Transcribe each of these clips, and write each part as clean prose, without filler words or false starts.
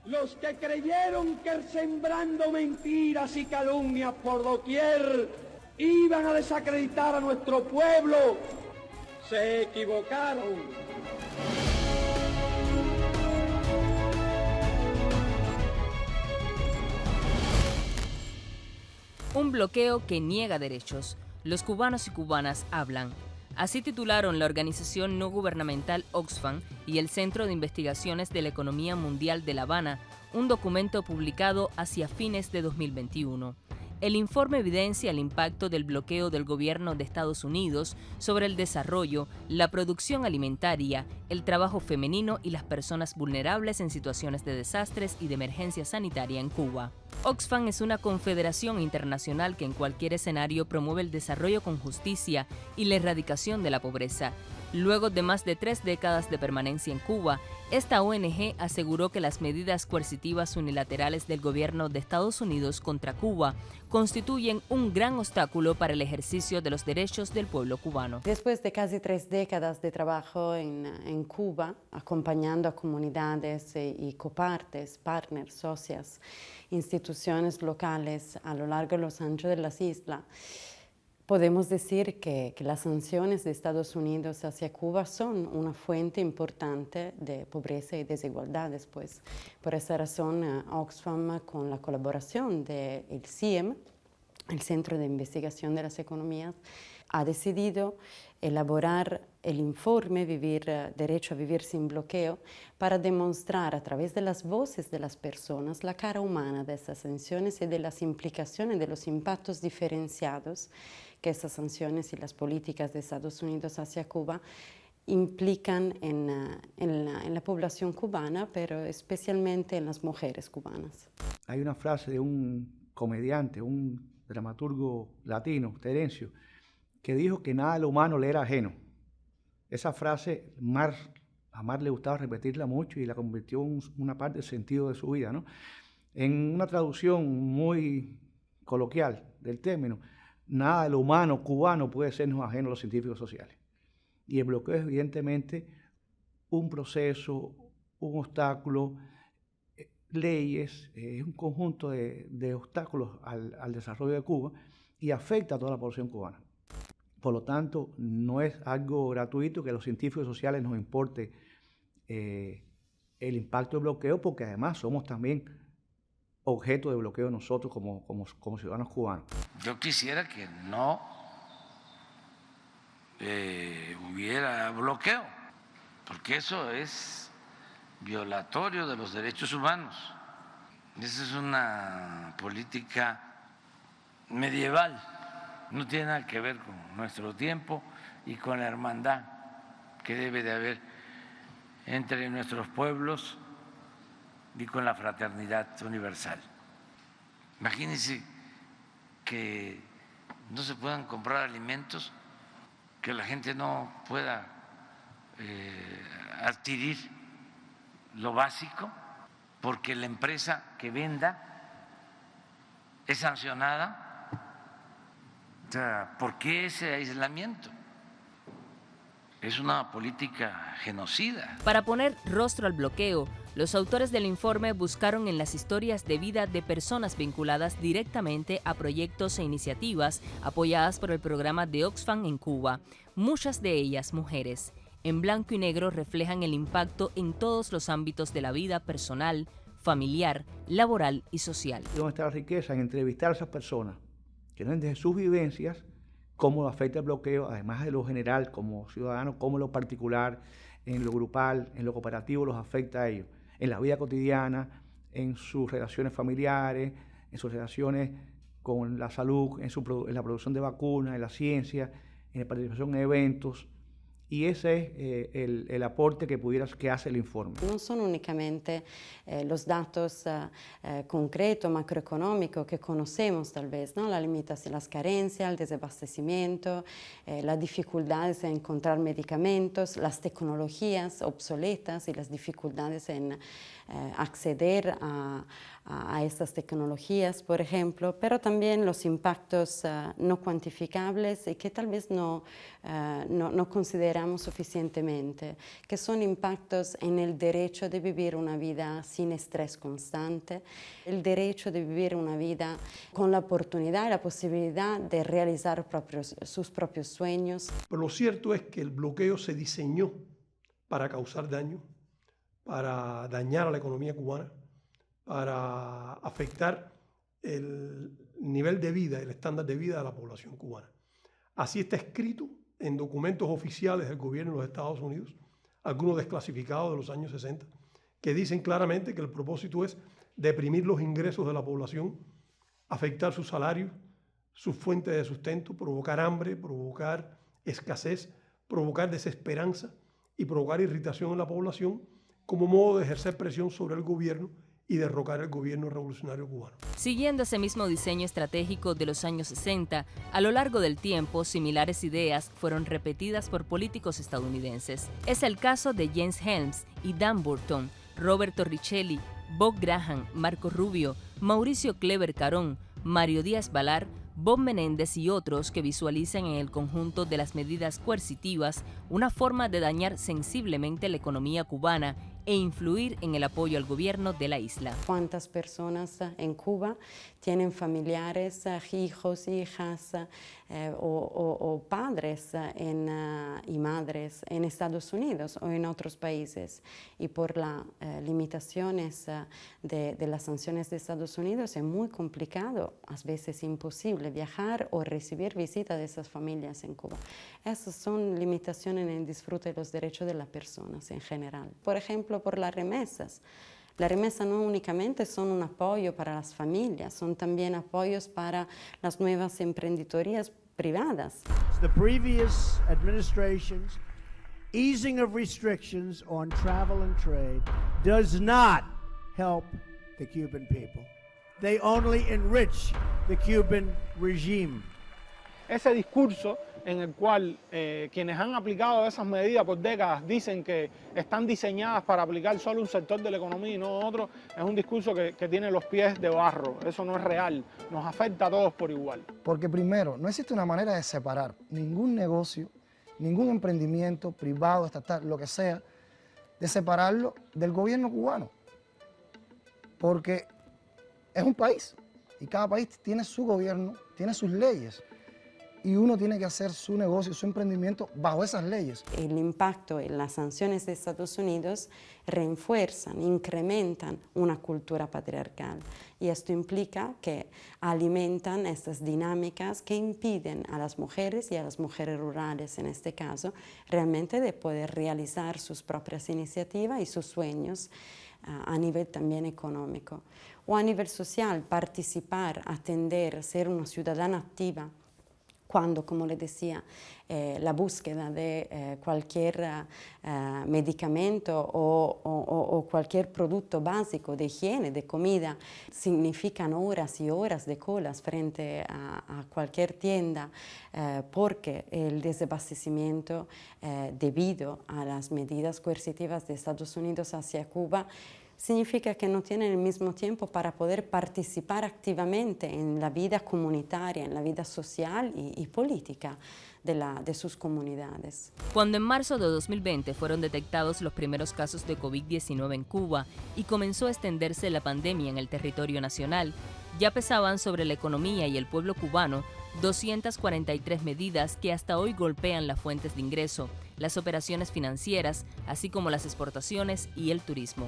Los que creyeron que sembrando mentiras y calumnias por doquier iban a desacreditar a nuestro pueblo, se equivocaron. Un bloqueo que niega derechos. Los cubanos y cubanas hablan. Así titularon la organización no gubernamental Oxfam y el Centro de Investigaciones de la Economía Mundial de La Habana, un documento publicado hacia fines de 2021. El informe evidencia el impacto del bloqueo del gobierno de Estados Unidos sobre el desarrollo, la producción alimentaria, el trabajo femenino y las personas vulnerables en situaciones de desastres y de emergencia sanitaria en Cuba. Oxfam es una confederación internacional que en cualquier escenario promueve el desarrollo con justicia y la erradicación de la pobreza. Luego de más de 3 décadas de permanencia en Cuba, esta ONG aseguró que las medidas coercitivas unilaterales del gobierno de Estados Unidos contra Cuba constituyen un gran obstáculo para el ejercicio de los derechos del pueblo cubano. Después de casi 3 décadas de trabajo en Cuba, acompañando a comunidades y copartes, partners, socias, instituciones locales a lo largo y los anchos de las islas, podemos decir que las sanciones de Estados Unidos hacia Cuba son una fuente importante de pobreza y desigualdades. Pues. Por esa razón, Oxfam, con la colaboración del CIEM, el Centro de Investigación de las Economías, ha decidido elaborar el informe Derecho a Vivir sin Bloqueo para demostrar a través de las voces de las personas la cara humana de estas sanciones y de las implicaciones, de los impactos diferenciados que estas sanciones y las políticas de Estados Unidos hacia Cuba implican en la población cubana, pero especialmente en las mujeres cubanas. Hay una frase de un comediante, un dramaturgo latino, Terencio, que dijo que nada de lo humano le era ajeno. Esa frase a Mar le gustaba repetirla mucho y la convirtió en una parte del sentido de su vida, ¿no? En una traducción muy coloquial del término, nada de lo humano cubano puede sernos ajeno a los científicos sociales. Y el bloqueo es evidentemente un proceso, un obstáculo, leyes, es un conjunto de obstáculos al desarrollo de Cuba y afecta a toda la población cubana. Por lo tanto, no es algo gratuito que a los científicos sociales nos importe el impacto del bloqueo, porque además somos también objeto de bloqueo nosotros como ciudadanos cubanos. Yo quisiera que no hubiera bloqueo, porque eso es violatorio de los derechos humanos. Esa es una política medieval, no tiene nada que ver con nuestro tiempo y con la hermandad que debe de haber entre nuestros pueblos y con la fraternidad universal. Imagínense que no se puedan comprar alimentos, que la gente no pueda adquirir lo básico, porque la empresa que venda es sancionada. O sea, ¿por qué ese aislamiento? Es una política genocida. Para poner rostro al bloqueo, los autores del informe buscaron en las historias de vida de personas vinculadas directamente a proyectos e iniciativas apoyadas por el programa de Oxfam en Cuba, muchas de ellas mujeres. En blanco y negro reflejan el impacto en todos los ámbitos de la vida personal, familiar, laboral y social. ¿Dónde está la riqueza? En entrevistar a esas personas que ven desde sus vivencias cómo afecta el bloqueo, además de lo general como ciudadanos, cómo lo particular, en lo grupal, en lo cooperativo los afecta a ellos, en la vida cotidiana, en sus relaciones familiares, en sus relaciones con la salud, en la producción de vacunas, en la ciencia, en la participación en eventos. Y ese es el aporte que hace el informe. No son únicamente los datos concretos, macroeconómicos que conocemos tal vez, ¿no? La limitación, las carencias, el desabastecimiento, las dificultades en encontrar medicamentos, las tecnologías obsoletas y las dificultades en acceder a estas tecnologías, por ejemplo, pero también los impactos no cuantificables y que tal vez no consideramos consideramos suficientemente, que son impactos en el derecho de vivir una vida sin estrés constante, el derecho de vivir una vida con la oportunidad y la posibilidad de realizar sus propios sueños. Pero lo cierto es que el bloqueo se diseñó para causar daño, para dañar a la economía cubana, para afectar el nivel de vida, el estándar de vida de la población cubana. Así está escrito en documentos oficiales del gobierno de los Estados Unidos, algunos desclasificados de los años 60, que dicen claramente que el propósito es deprimir los ingresos de la población, afectar sus salarios, sus fuentes de sustento, provocar hambre, provocar escasez, provocar desesperanza y provocar irritación en la población como modo de ejercer presión sobre el gobierno y derrocar el gobierno revolucionario cubano. Siguiendo ese mismo diseño estratégico de los años 60, a lo largo del tiempo, similares ideas fueron repetidas por políticos estadounidenses. Es el caso de James Helms y Dan Burton, Robert Torricelli, Bob Graham, Marco Rubio, Mauricio Clever Carón, Mario Díaz Balart, Bob Menéndez y otros que visualizan en el conjunto de las medidas coercitivas una forma de dañar sensiblemente la economía cubana e influir en el apoyo al gobierno de la isla. ¿Cuántas personas en Cuba tienen familiares, hijos, hijas o padres y madres en Estados Unidos o en otros países? Y por las limitaciones de las sanciones de Estados Unidos es muy complicado, a veces imposible, viajar o recibir visita de esas familias en Cuba. Esas son limitaciones en el disfrute de los derechos de las personas en general. Por ejemplo, por las remesas. Las remesas no únicamente son un apoyo para las familias, son también apoyos para las nuevas emprendedorías privadas. The previous administration's easing of restrictions on travel and trade does not help the Cuban people. They only enrich the Cuban regime. Ese discurso en el cual quienes han aplicado esas medidas por décadas dicen que están diseñadas para aplicar solo un sector de la economía y no otro, es un discurso que tiene los pies de barro. Eso no es real, nos afecta a todos por igual. Porque primero, no existe una manera de separar ningún negocio, ningún emprendimiento privado, estatal, lo que sea, de separarlo del gobierno cubano. Porque es un país y cada país tiene su gobierno, tiene sus leyes. Y uno tiene que hacer su negocio, su emprendimiento bajo esas leyes. El impacto en las sanciones de Estados Unidos refuerzan, incrementan una cultura patriarcal. Y esto implica que alimentan estas dinámicas que impiden a las mujeres y a las mujeres rurales, en este caso, realmente de poder realizar sus propias iniciativas y sus sueños a nivel también económico. O a nivel social, participar, atender, ser una ciudadana activa, cuando, como le decía, la búsqueda de cualquier medicamento o cualquier producto básico de higiene, de comida, significan horas y horas de colas frente a cualquier tienda, porque el desabastecimiento debido a las medidas coercitivas de Estados Unidos hacia Cuba significa que no tienen el mismo tiempo para poder participar activamente en la vida comunitaria, en la vida social y política de sus comunidades. Cuando en marzo de 2020 fueron detectados los primeros casos de COVID-19 en Cuba y comenzó a extenderse la pandemia en el territorio nacional, ya pesaban sobre la economía y el pueblo cubano 243 medidas que hasta hoy golpean las fuentes de ingreso, las operaciones financieras, así como las exportaciones y el turismo.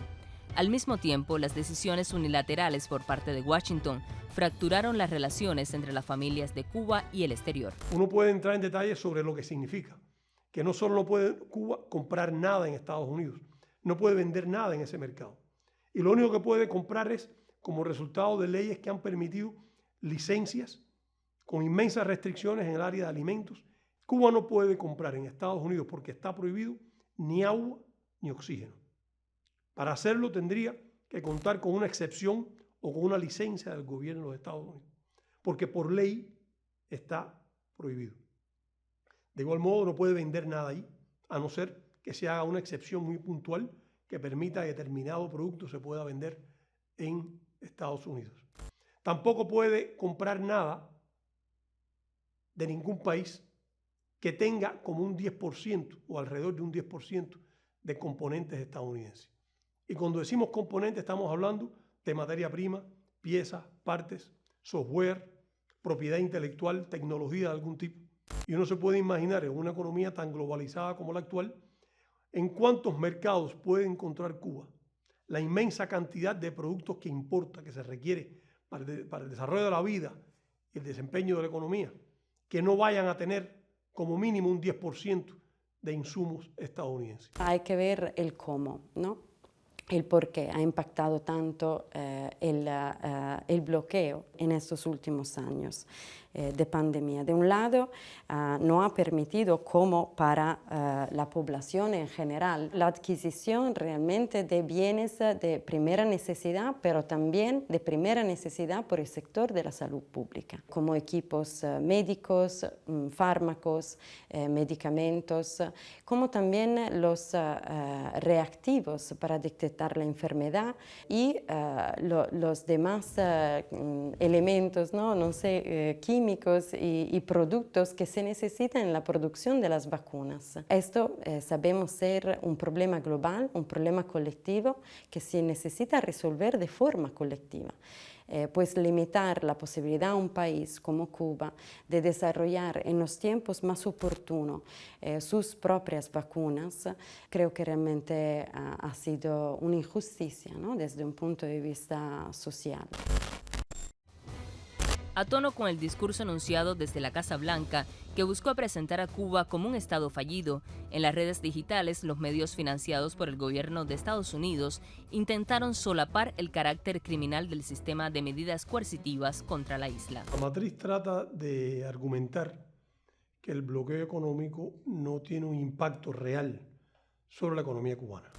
Al mismo tiempo, las decisiones unilaterales por parte de Washington fracturaron las relaciones entre las familias de Cuba y el exterior. Uno puede entrar en detalles sobre lo que significa, que no solo no puede Cuba comprar nada en Estados Unidos, no puede vender nada en ese mercado. Y lo único que puede comprar es como resultado de leyes que han permitido licencias con inmensas restricciones en el área de alimentos. Cuba no puede comprar en Estados Unidos porque está prohibido ni agua ni oxígeno. Para hacerlo tendría que contar con una excepción o con una licencia del gobierno de los Estados Unidos, porque por ley está prohibido. De igual modo no puede vender nada ahí, a no ser que se haga una excepción muy puntual que permita que determinado producto se pueda vender en Estados Unidos. Tampoco puede comprar nada de ningún país que tenga como un 10% o alrededor de un 10% de componentes estadounidenses. Y cuando decimos componentes estamos hablando de materia prima, piezas, partes, software, propiedad intelectual, tecnología de algún tipo. Y uno se puede imaginar en una economía tan globalizada como la actual, en cuántos mercados puede encontrar Cuba la inmensa cantidad de productos que importa, que se requiere para el desarrollo de la vida y el desempeño de la economía, que no vayan a tener como mínimo un 10% de insumos estadounidenses. Hay que ver el cómo, ¿no? El por qué ha impactado tanto el bloqueo en estos últimos años de pandemia. De un lado, no ha permitido, como para la población en general, la adquisición realmente de bienes de primera necesidad, pero también de primera necesidad por el sector de la salud pública, como equipos médicos, fármacos, medicamentos, como también los reactivos para detectar la enfermedad y los demás elementos, no sé, químicos y productos que se necesitan en la producción de las vacunas. Esto sabemos ser un problema global, un problema colectivo que se necesita resolver de forma colectiva. Pues limitar la posibilidad a un país como Cuba de desarrollar en los tiempos más oportunos sus propias vacunas, creo que realmente ha sido una injusticia, ¿no? Desde un punto de vista social. A tono con el discurso anunciado desde la Casa Blanca, que buscó presentar a Cuba como un estado fallido, en las redes digitales los medios financiados por el gobierno de Estados Unidos intentaron solapar el carácter criminal del sistema de medidas coercitivas contra la isla. La matriz trata de argumentar que el bloqueo económico no tiene un impacto real sobre la economía cubana.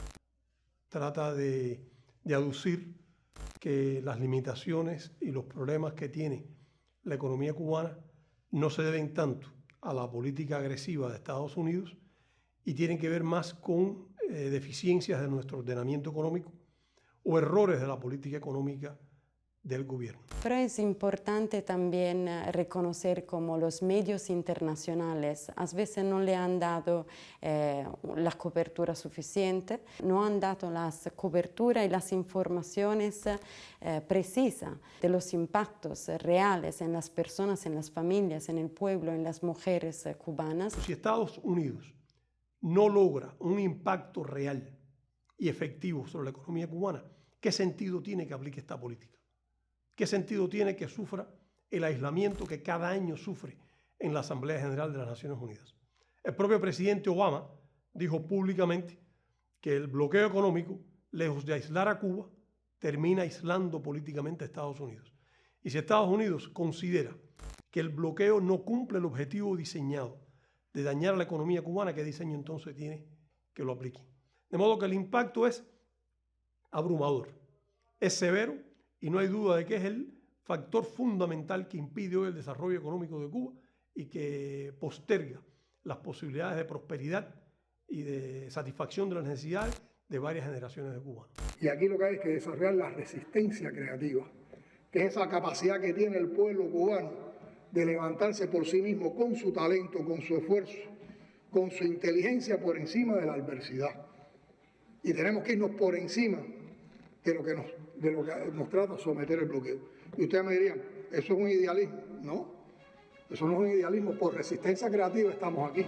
Trata de aducir que las limitaciones y los problemas que tiene la economía cubana no se deben tanto a la política agresiva de Estados Unidos y tienen que ver más con deficiencias de nuestro ordenamiento económico o errores de la política económica del gobierno. Pero es importante también reconocer cómo los medios internacionales a veces no le han dado la cobertura suficiente, no han dado la cobertura y las informaciones precisas de los impactos reales en las personas, en las familias, en el pueblo, en las mujeres cubanas. Si Estados Unidos no logra un impacto real y efectivo sobre la economía cubana, ¿qué sentido tiene que aplique esta política? ¿Qué sentido tiene que sufra el aislamiento que cada año sufre en la Asamblea General de las Naciones Unidas? El propio presidente Obama dijo públicamente que el bloqueo económico, lejos de aislar a Cuba, termina aislando políticamente a Estados Unidos. Y si Estados Unidos considera que el bloqueo no cumple el objetivo diseñado de dañar la economía cubana, ¿qué diseño entonces tiene que lo aplique? De modo que el impacto es abrumador, es severo, y no hay duda de que es el factor fundamental que impide hoy el desarrollo económico de Cuba y que posterga las posibilidades de prosperidad y de satisfacción de las necesidades de varias generaciones de cubanos. Y aquí lo que hay es que desarrollar la resistencia creativa, que es esa capacidad que tiene el pueblo cubano de levantarse por sí mismo con su talento, con su esfuerzo, con su inteligencia por encima de la adversidad. Y tenemos que irnos por encima de lo que nos trata de someter el bloqueo. Y ustedes me dirían, ¿eso es un idealismo? No, eso no es un idealismo, por resistencia creativa estamos aquí.